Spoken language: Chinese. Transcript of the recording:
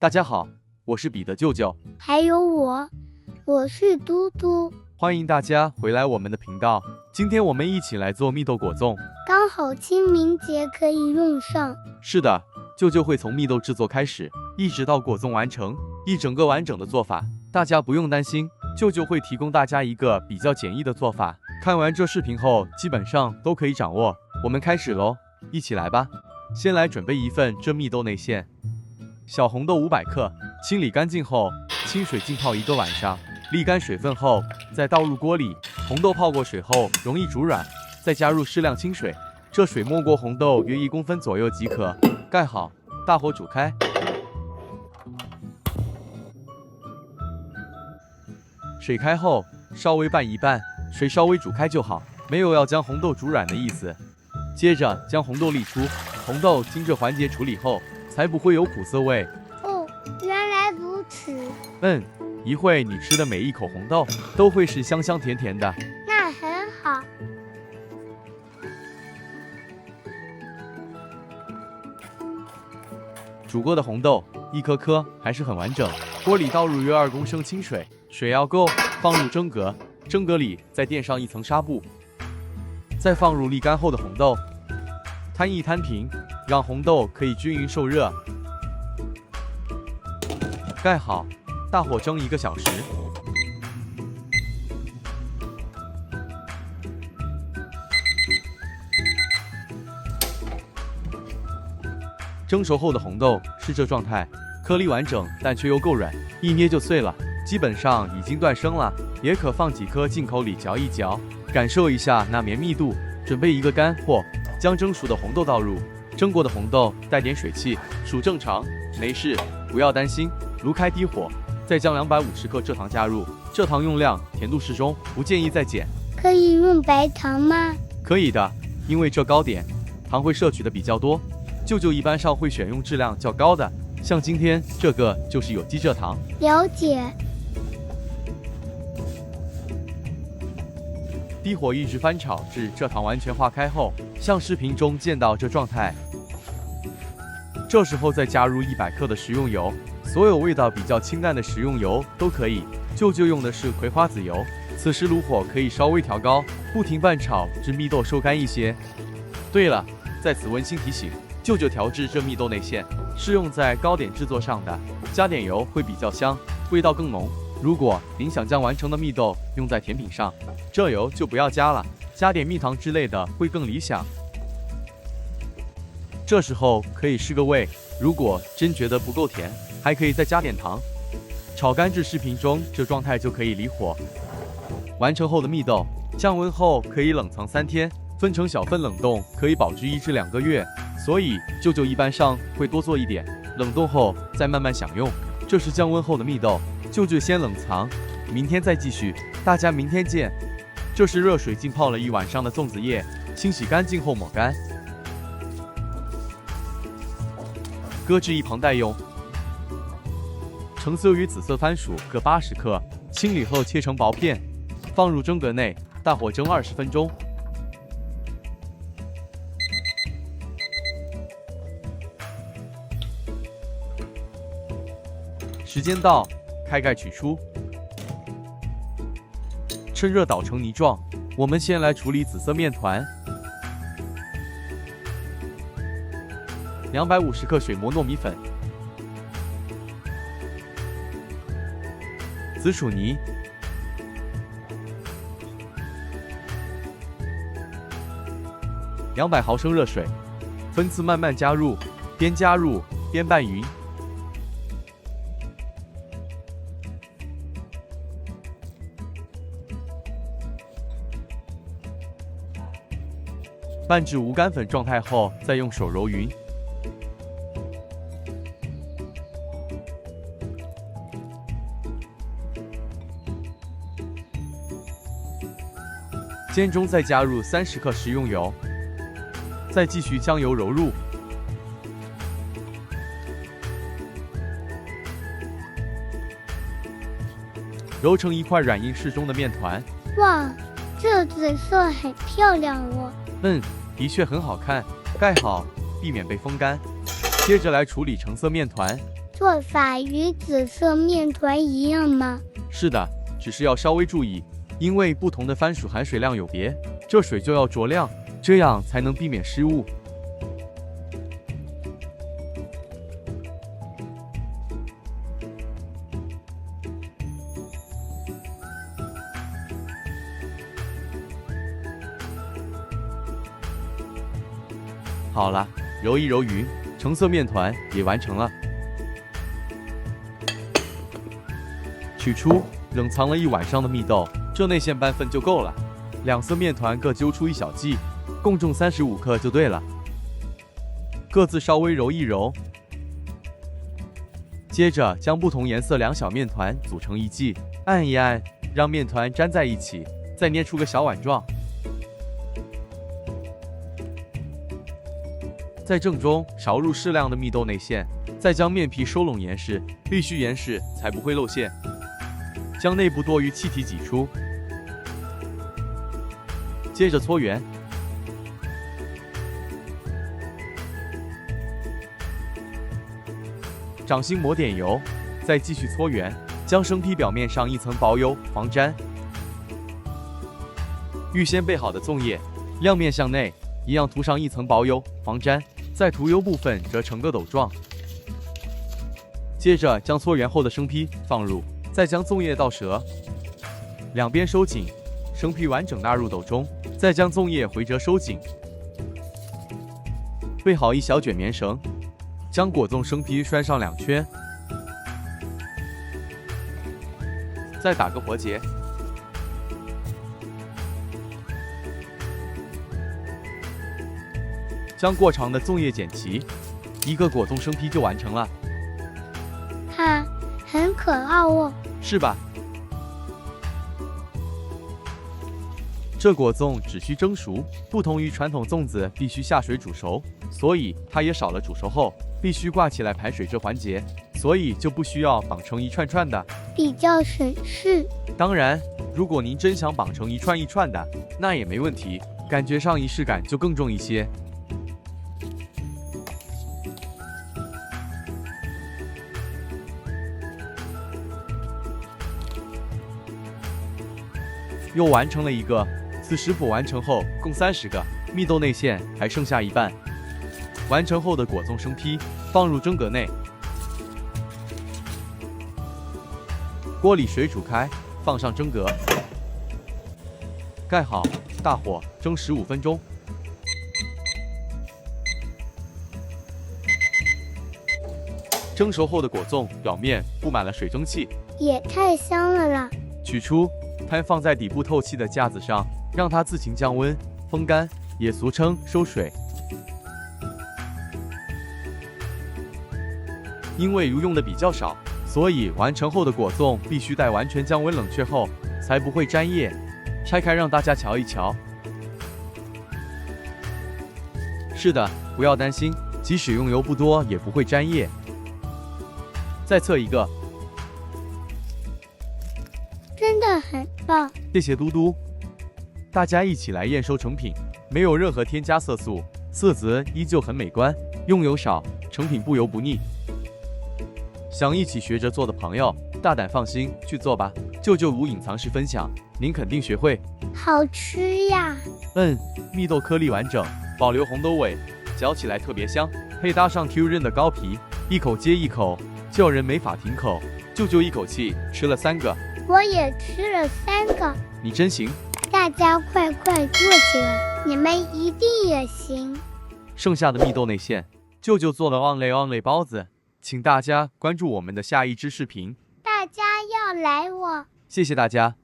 大家好，我是彼得舅舅，还有我是嘟嘟。欢迎大家回来我们的频道。今天我们一起来做蜜豆果粽，刚好清明节可以用上。是的，舅舅会从蜜豆制作开始，一直到果粽完成，一整个完整的做法，大家不用担心，舅舅会提供大家一个比较简易的做法。看完这视频后，基本上都可以掌握。我们开始喽，一起来吧。先来准备一份蒸蜜豆内馅。小红豆500克，清理干净后，清水浸泡1个晚上，沥干水分后，再倒入锅里。红豆泡过水后容易煮软，再加入适量清水，这水没过红豆约1公分左右即可。盖好，大火煮开。水开后稍微拌一拌，水稍微煮开就好，没有要将红豆煮软的意思。接着将红豆沥出，红豆经这环节处理后，才不会有苦涩味。哦，原来如此。一会你吃的每一口红豆都会是香香甜甜的。那很好。煮过的红豆一颗颗还是很完整。锅里倒入约2公升清水，水要够，放入蒸格，蒸格里再垫上一层纱布，再放入沥干后的红豆，摊一摊平，让红豆可以均匀受热。盖好，大火蒸1个小时。蒸熟后的红豆是这状态，颗粒完整，但却又够软，一捏就碎了，基本上已经断生了。也可放几颗进口里嚼一嚼，感受一下那绵密度。准备一个干货，将蒸熟的红豆倒入。蒸过的红豆带点水汽，属正常，没事，不要担心。炉开低火，再将250克蔗糖加入，蔗糖用量甜度适中，不建议再减。可以用白糖吗？可以的，因为这糕点糖会摄取的比较多，舅舅一般上会选用质量较高的，像今天这个就是有机蔗糖。了解。低火一直翻炒至蔗糖完全化开后，像视频中见到这状态。这时候再加入100克的食用油，所有味道比较清淡的食用油都可以。舅舅用的是葵花籽油。此时炉火可以稍微调高，不停拌炒至蜜豆收干一些。对了，在此温馨提醒，舅舅调制这蜜豆内馅是用在糕点制作上的，加点油会比较香，味道更浓。如果您想将完成的蜜豆用在甜品上，这油就不要加了，加点蜜糖之类的会更理想。这时候可以试个味，如果真觉得不够甜，还可以再加点糖。炒干至视频中这状态就可以离火。完成后的蜜豆降温后可以冷藏3天，分成小份冷冻，可以保质1至2个月。所以舅舅一般上会多做一点，冷冻后再慢慢享用。这是降温后的蜜豆，舅舅先冷藏，明天再继续。大家明天见。这是热水浸泡了1晚上的粽子叶，清洗干净后抹干，搁置一旁待用。橙色与紫色番薯各80克，清理后切成薄片，放入蒸格内，大火蒸20分钟。时间到，开盖取出，趁热捣成泥状。我们先来处理紫色面团。250克水磨糯米粉，紫薯泥，200毫升热水，分次慢慢加入，边加入边拌匀。拌至无干粉状态后，再用手揉匀。煎中再加入30克食用油，再继续将油揉入。揉成一块软硬适中的面团。哇，这紫色很漂亮哦。的确很好看。盖好，避免被风干。接着来处理橙色面团。做法与紫色面团一样吗？是的，只是要稍微注意，因为不同的番薯含水量有别，这水就要酌量，这样才能避免失误。好了，揉一揉匀，橙色面团也完成了。取出冷藏了一晚上的蜜豆，这内馅半份就够了。两色面团各揪出一小剂，共重35克就对了。各自稍微揉一揉，接着将不同颜色两小面团组成一剂，按一按，让面团粘在一起，再捏出个小碗状。在正中勺入适量的蜜豆内馅，再将面皮收拢严实，必须严实才不会露馅。将内部多余气体挤出，接着搓圆。掌心抹点油，再继续搓圆，将生坯表面上一层薄油防粘。预先备好的粽叶，亮面向内，一样涂上一层薄油防粘。在涂油部分折成个斗状，接着将搓圆后的生坯放入，再将粽叶倒折，两边收紧，生坯完整纳入斗中，再将粽叶回折收紧。备好一小卷棉绳，将果粽生坯拴上2圈，再打个活结。将过长的粽叶剪齐，一个果粽生坯就完成了。它很可爱哦，是吧？这果粽只需蒸熟，不同于传统粽子必须下水煮熟，所以它也少了煮熟后必须挂起来排水这环节，所以就不需要绑成一串串的，比较省事。当然，如果您真想绑成一串一串的，那也没问题，感觉上仪式感就更重一些。又完成了一个，此食谱完成后共30个，蜜豆内馅还剩下一半。完成后的果粽生坯放入蒸格内，锅里水煮开，放上蒸格，盖好，大火蒸15分钟。蒸熟后的果粽表面布满了水蒸气，也太香了啦！取出，摊放在底部透气的架子上，让它自行降温、风干，也俗称收水。因为油用的比较少，所以完成后的果粽必须待完全降温冷却后，才不会粘液。拆开让大家瞧一瞧。是的，不要担心，即使用油不多也不会粘液。再测一个。真的很棒，谢谢嘟嘟。大家一起来验收成品，没有任何添加色素，色泽依旧很美观，用油少，成品不油不腻。想一起学着做的朋友，大胆放心去做吧。舅舅无隐藏式分享，您肯定学会。好吃呀！蜜豆颗粒完整，保留红豆味，嚼起来特别香，配搭上 Q 韧的糕皮，一口接一口，叫人没法停口。舅舅一口气吃了3个。我也吃了3个，你真行！大家快快做起来，你们一定也行。剩下的蜜豆内馅，舅舅做了昂类包子，请大家关注我们的下一支视频。大家要来我，谢谢大家。